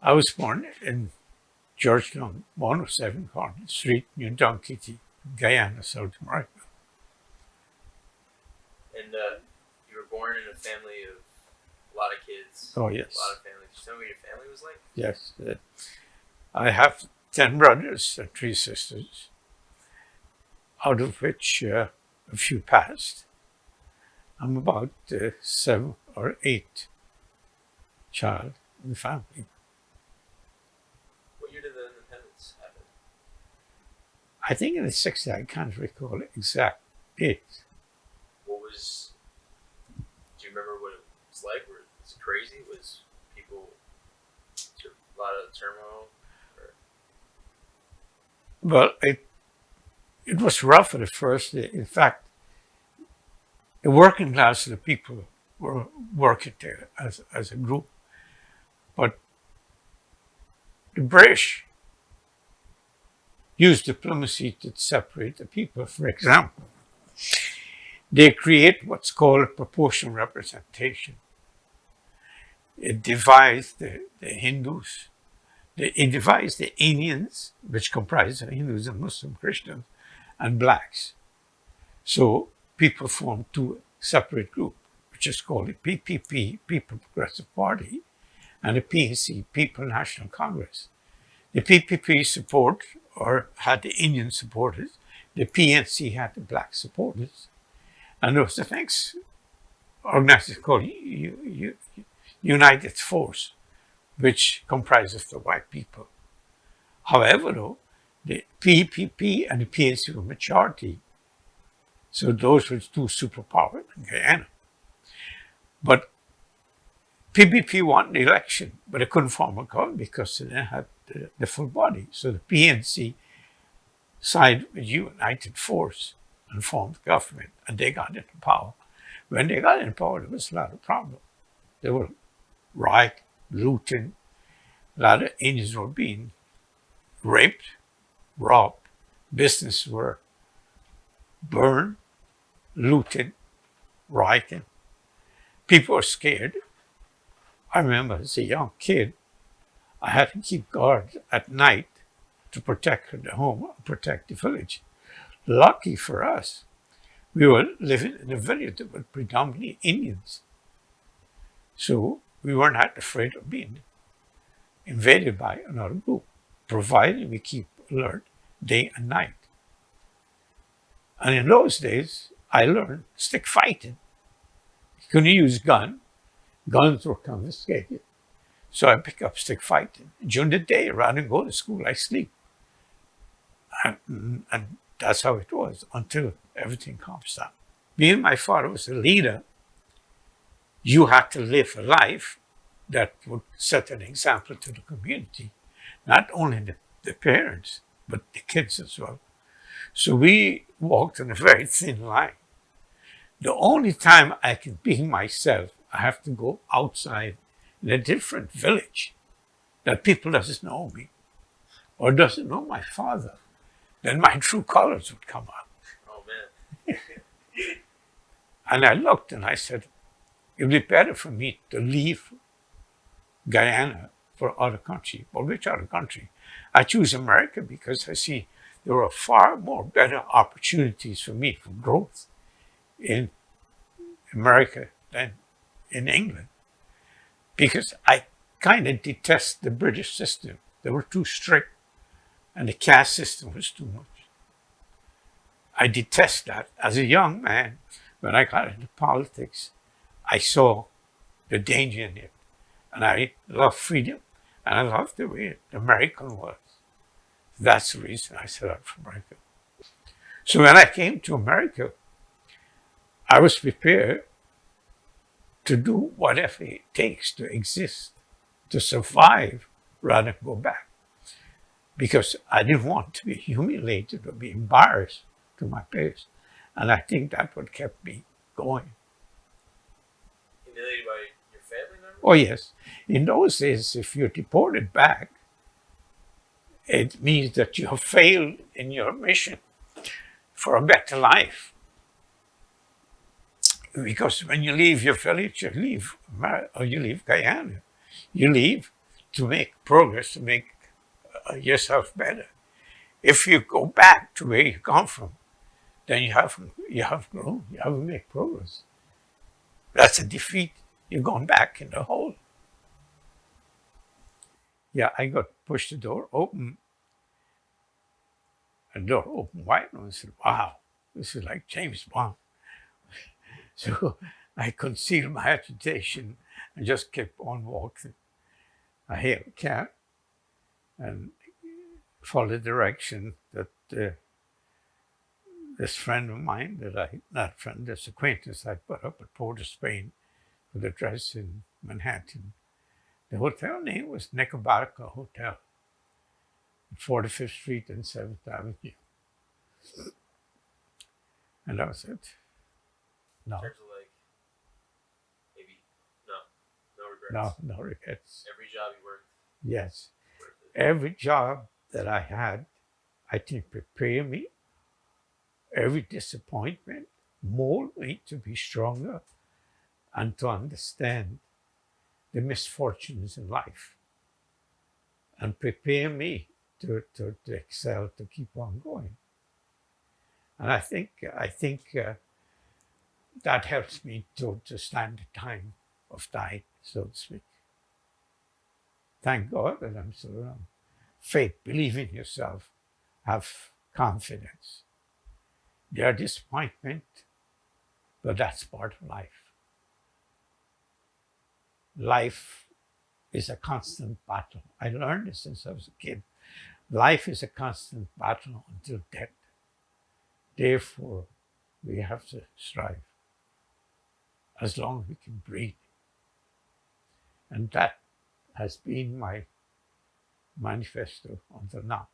I was born in Georgetown, 107 Carter Street, New Donkey, Guyana, South America. And you were born in a family of a lot of kids, Oh, a lot yes. of families. Just tell me what your family was like. Yes. I have 10 brothers and 3 sisters, out of which a few passed. I'm about 7 or 8 child in the family. What year did the independence happen? I think in the 60s, I can't recall exact date. What was? Do you remember what it was like? Was it crazy? Was people a lot of turmoil? Or, Well, it was rough at first. In fact, the working class of the people were working there as a group. But the British used diplomacy to separate the people. For example, they create what's called proportional representation. It divides the Hindus, it divides the Indians, which comprise of Hindus and Muslim Christians, and blacks. So people form 2 separate groups, which is called the PPP, People Progressive Party, and the PNC, People National Congress. The PPP support or had the Indian supporters, the PNC had the black supporters, and there was the next organization called United Force, which comprises the white people. However, though, the PPP and the PNC were majority, so those were 2 superpowers in Guyana. But PPP won the election, but they couldn't form a government because they didn't have the full body. So the PNC sided with United Force and formed government, and they got into power. When they got into power, there was a lot of problems. There were riot, looting, a lot of Indians were being raped, robbed, businesses were burned, looted, rioting. People were scared. I remember as a young kid, I had to keep guard at night to protect the home, protect the village. Lucky for us, we were living in a village that was predominantly Indians. So we weren't that afraid of being invaded by another group, provided we keep alert day and night. And in those days, I learned stick fighting. You couldn't use guns were confiscated. So I pick up stick fighting. During the day, rather than go to school, I sleep. And that's how it was until everything calms down. Being my father was a leader, you had to live a life that would set an example to the community, not only the parents, but the kids as well. So we walked on a very thin line. The only time I can be myself, I have to go outside in a different village that people doesn't know me or doesn't know my father. Then my true colors would come out. oh man. And I looked and I said, it would be better for me to leave Guyana for other country. Well, which other country? I choose America because I see there are far more better opportunities for me for growth in America than in England. Because I kind of detest the British system. They were too strict and the caste system was too much. I detest that. As a young man, when I got into politics, I saw the danger in it. And I love freedom, and I love the way the American was. That's the reason I set out for America. So when I came to America, I was prepared to do whatever it takes to exist, to survive, rather than go back. Because I didn't want to be humiliated or be embarrassed to my place. And I think that's what kept me going. Humiliated by your family members? Oh, yes. In those days, if you're deported back, it means that you have failed in your mission for a better life. Because when you leave your village, you leave Guyana, you leave to make progress, to make yourself better. If you go back to where you come from, then you have grown, you haven't made progress. That's a defeat. You're going back in the hole. Yeah, I got pushed the door open, and the door opened wide, and I said, "Wow, this is like James Bond." So I concealed my agitation and just kept on walking. I hailed a cab and followed the direction that this friend of mine not friend, this acquaintance I put up at Port of Spain with a address in Manhattan. The hotel name was Necabarca Hotel, 45th Street and 7th Avenue. And that was it. No, In terms of like maybe no regrets. no regrets. Every job you worked, Yes. worth it. Every job that I had, I think, prepared me. Every disappointment molded me to be stronger and to understand the misfortunes in life and prepare me to excel, to keep on going. And I think that helps me to stand the time of dying, so to speak. Thank God that I'm still around. Faith, believe in yourself, have confidence. There are disappointment, but that's part of life. Life is a constant battle. I learned this since I was a kid. Life is a constant battle until death. Therefore, we have to strive as long as we can breathe. And that has been my manifesto until now.